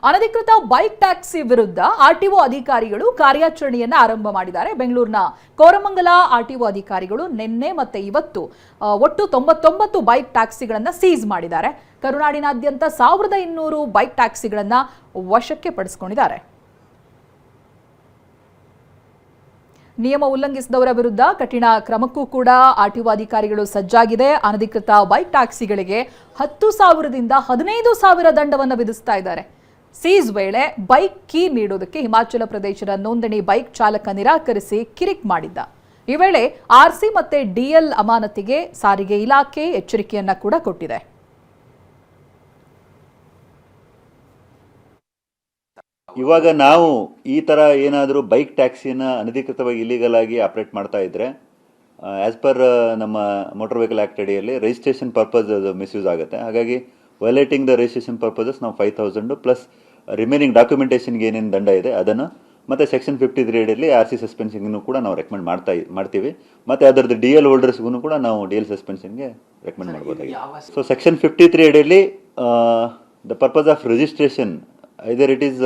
ಅನಧಿಕೃತ bike taxi ವಿರುದ್ಧ RTO ಅಧಿಕಾರಿಗಳು ಕಾರ್ಯಾಚರಣೆಯನ್ನ ಆರಂಭ ಮಾಡಿದ್ದಾರೆ. ಬೆಂಗಳೂರಿನ ಕೋರಮಂಗಲ ಆರ್ಟಿಒ ಅಧಿಕಾರಿಗಳು ನಿನ್ನೆ ಮತ್ತೆ ಇವತ್ತು ಒಟ್ಟು 99 ಬೈಕ್ ಟ್ಯಾಕ್ಸಿಗಳನ್ನ ಸೀಸ್ ಮಾಡಿದ್ದಾರೆ. ಕರುನಾಡಿನಾದ್ಯಂತ 1200 ಬೈಕ್ ಟ್ಯಾಕ್ಸಿಗಳನ್ನ ವಶಕ್ಕೆ ಪಡಿಸಿಕೊಂಡಿದ್ದಾರೆ. ನಿಯಮ ಉಲ್ಲಂಘಿಸಿದವರ ವಿರುದ್ಧ ಕಠಿಣ ಕ್ರಮಕ್ಕೂ ಕೂಡ ಆರ್ಟಿಒ ಅಧಿಕಾರಿಗಳು ಸಜ್ಜಾಗಿದೆ. ಅನಧಿಕೃತ ಬೈಕ್ ಟ್ಯಾಕ್ಸಿಗಳಿಗೆ 10,000ದಿಂದ 15,000 ದಂಡವನ್ನು ವಿಧಿಸ್ತಾ ಇದ್ದಾರೆ. ಸೀಸ್ ವೇಳೆ ಬೈಕ್ ಕೀ ನೀಡುವುದಕ್ಕೆ ಹಿಮಾಚಲ ಪ್ರದೇಶದ ನೋಂದಣಿ ಬೈಕ್ ಚಾಲಕ ನಿರಾಕರಿಸಿ ಕಿರಿಕ್ ಮಾಡಿದ್ದ. ಈ ವೇಳೆ ಆರ್ಸಿ ಮತ್ತೆ ಡಿಎಲ್ ಅಮಾನತಿಗೆ ಸಾರಿಗೆ ಇಲಾಖೆ ಎಚ್ಚರಿಕೆಯನ್ನ ಕೂಡ ಕೊಟ್ಟಿದೆ. ಇವಾಗ ನಾವು ಈ ಥರ ಏನಾದರೂ ಬೈಕ್ ಟ್ಯಾಕ್ಸಿನ ಅನಧಿಕೃತವಾಗಿ ಇಲೀಗಲ್ ಆಗಿ ಆಪರೇಟ್ ಮಾಡ್ತಾ ಇದ್ರೆ ಆಸ್ ಪರ್ ನಮ್ಮ ಮೋಟರ್ ವೆಹಿಕಲ್ ಆಕ್ಟ್ ಅಡಿಯಲ್ಲಿ ರಿಜಿಸ್ಟ್ರೇಷನ್ ಪರ್ಪಸ್ ಮಿಸ್ಯೂಸ್ ಆಗುತ್ತೆ. ಹಾಗಾಗಿ ವೈಲೇಟಿಂಗ್ ದ ರಿಜಿಸ್ಟ್ರೇಷನ್ ಪರ್ಪಸಸ್ ನಾವು 5,000 ಪ್ಲಸ್ ರಿಮೈನಿಂಗ್ ಡಾಕ್ಯುಮೆಂಟೇಷನ್ಗೆ ಏನೇನು ದಂಡ ಇದೆ ಅದನ್ನು ಮತ್ತು ಸೆಕ್ಷನ್ 53 ಅಡಿಯಲ್ಲಿ ಆರ್ಸಿ ಸಸ್ಪೆನ್ಷನ್ಗೂ ಕೂಡ ನಾವು ರೆಕಮೆಂಡ್ ಮಾಡ್ತೀವಿ. ಮತ್ತು ಅದರದ್ದು DL ಹೋಲ್ಡರ್ಸ್ಗೂ ಕೂಡ ನಾವು DL ಸಸ್ಪೆನ್ಷನ್ಗೆ ರೆಕಮೆಂಡ್ ಮಾಡ್ಬೋದಾಗಿದೆ. ಸೊ ಸೆಕ್ಷನ್ 53 ಅಡಿಯಲ್ಲಿ the purpose of registration either it is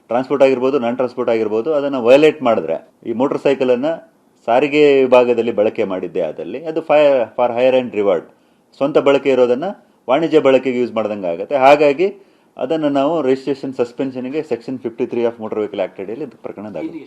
transport ಆಗಿರ್ಬೋದು, ನಾನ್ ಟ್ರಾನ್ಸ್ಪೋರ್ಟ್ ಆಗಿರ್ಬೋದು, ಅದನ್ನು ವಯೋಲೇಟ್ ಮಾಡಿದ್ರೆ ಈ ಮೋಟರ್ ಸೈಕಲನ್ನು ಸಾರಿಗೆ ವಿಭಾಗದಲ್ಲಿ ಬಳಕೆ ಮಾಡಿದ್ದೆ ಆದಲ್ಲಿ ಅದು ಫಾರ್ ಹೈಯರ್ ಆ್ಯಂಡ್ ರಿವಾರ್ಡ್, ಸ್ವಂತ ಬಳಕೆ ಇರೋದನ್ನು ವಾಣಿಜ್ಯ ಬಳಕೆಗೆ ಯೂಸ್ ಮಾಡ್ದಂಗೆ ಆಗುತ್ತೆ. ಹಾಗಾಗಿ ಅದನ್ನು ನಾವು ರಿಜಿಸ್ಟ್ರೇಷನ್ ಸಸ್ಪೆನ್ಷನ್ಗೆ section 53 of motor vehicle act ಅಡಿಯಲ್ಲಿ ಪ್ರಕರಣ ದಾಖಲೆ